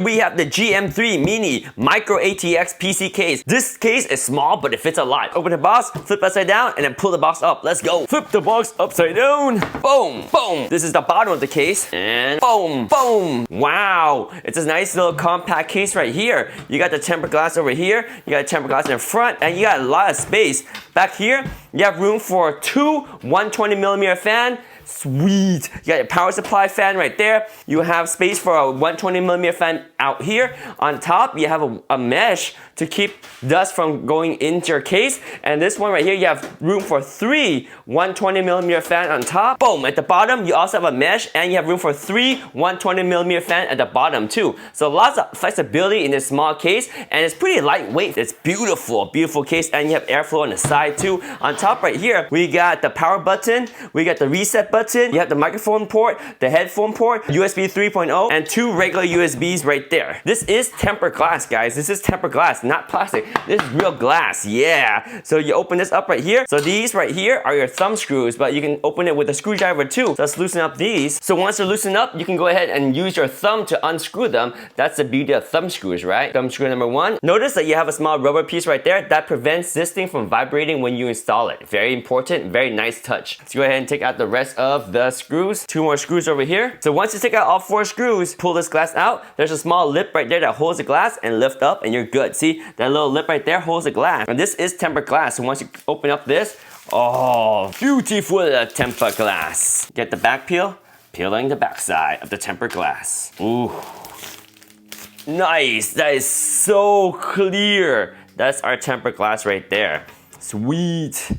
We have the GM3 Mini Micro ATX PC case. This case is small, but it fits a lot. Open the box, flip upside down, and then pull the box up. Let's go. Flip the box upside down. Boom, boom. This is the bottom of the case. And boom, boom. Wow. It's a nice little compact case right here. You got the tempered glass over here. You got tempered glass in the front, and you got a lot of space. Back here, you have room for two 120mm fan. Sweet. You got your power supply fan right there. You have space for a 120mm fan out here. On top, you have a mesh to keep dust from going into your case. And this one right here, you have room for three 120mm fan on top. Boom. At the bottom, you also have a mesh and you have room for three 120mm fan at the bottom too. So lots of flexibility in this small case, and it's pretty lightweight. It's beautiful, beautiful case, and you have airflow on the side too. On top right here, we got the power button, we got the reset button, you have the microphone port, the headphone port, USB 3.0, and two regular USBs right there. This is tempered glass, guys. This is tempered glass, not plastic. This is real glass, yeah. So you open this up right here. So these right here are your thumb screws, but you can open it with a screwdriver too. So let's loosen up these. So once they're loosened up, you can go ahead and use your thumb to unscrew them. That's the beauty of thumb screws, right? Thumb screw number one. Notice that you have a small rubber piece right there that prevents this thing from vibrating when you install it. Very important, very nice touch. Let's go ahead and take out the rest of the screws. Two more screws over here. So once you take out all four screws, pull this glass out. There's a small lip right there that holds the glass, and lift up and you're good. See, that little lip right there holds the glass. And this is tempered glass. So once you open up this, oh, beautiful tempered glass. Get the back peel, peeling the back side of the tempered glass. Ooh. Nice, that is so clear. That's our tempered glass right there. Sweet.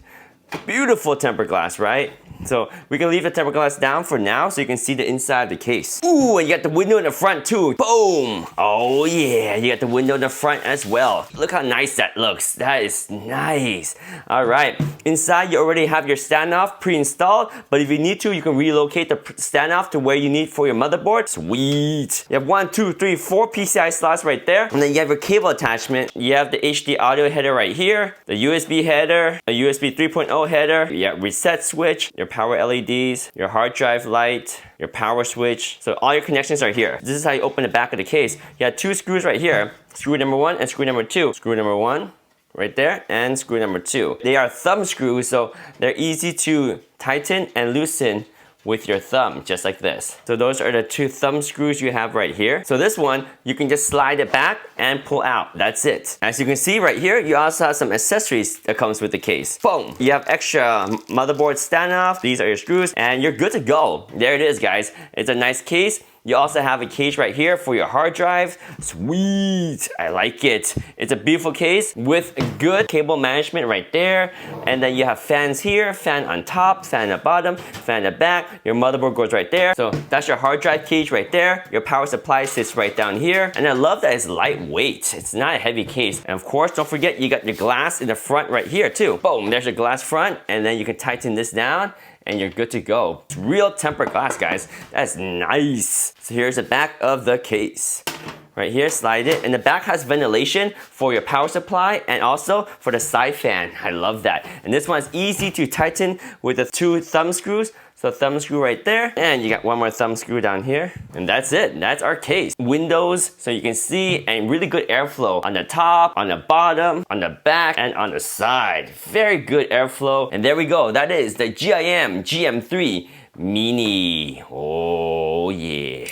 Beautiful tempered glass, right? So we can leave the tempered glass down for now so you can see the inside of the case. Ooh, and you got the window in the front too. Boom! Oh yeah, you got the window in the front as well. Look how nice that looks. That is nice. All right, inside you already have your standoff pre-installed, but if you need to, you can relocate the standoff to where you need for your motherboard. Sweet. You have 1, 2, 3, 4 PCI slots right there. And then you have your cable attachment. You have the HD audio header right here, the USB header, a USB 3.0 header, you have reset switch, your power LEDs, your hard drive light, your power switch. So all your connections are here. This is how you open the back of the case. You have two screws right here. Screw number one and screw number two. Screw number one right there, and screw number two. They are thumb screws, so they're easy to tighten and loosen with your thumb, just like this. So those are the two thumb screws you have right here. So this one, you can just slide it back and pull out. That's it. As you can see right here, you also have some accessories that comes with the case. Boom! You have extra motherboard standoff. These are your screws, and you're good to go. There it is, guys. It's a nice case. You also have a case right here for your hard drive. Sweet, I like it. It's a beautiful case with good cable management right there. And then you have fans here, fan on top, fan at the bottom, fan at the back. Your motherboard goes right there. So that's your hard drive case right there. Your power supply sits right down here. And I love that it's lightweight. It's not a heavy case. And of course, don't forget you got your glass in the front right here too. Boom, there's your glass front. And then you can tighten this down, and you're good to go. It's real tempered glass, guys. That's nice. So here's the back of the case. Right here, slide it. And the back has ventilation for your power supply and also for the side fan. I love that. And this one is easy to tighten with the two thumb screws. So thumb screw right there, and you got one more thumb screw down here. And that's it, that's our case. Windows, so you can see, and really good airflow on the top, on the bottom, on the back, and on the side. Very good airflow. And there we go, that is the GIM GM3 Mini. Oh yeah.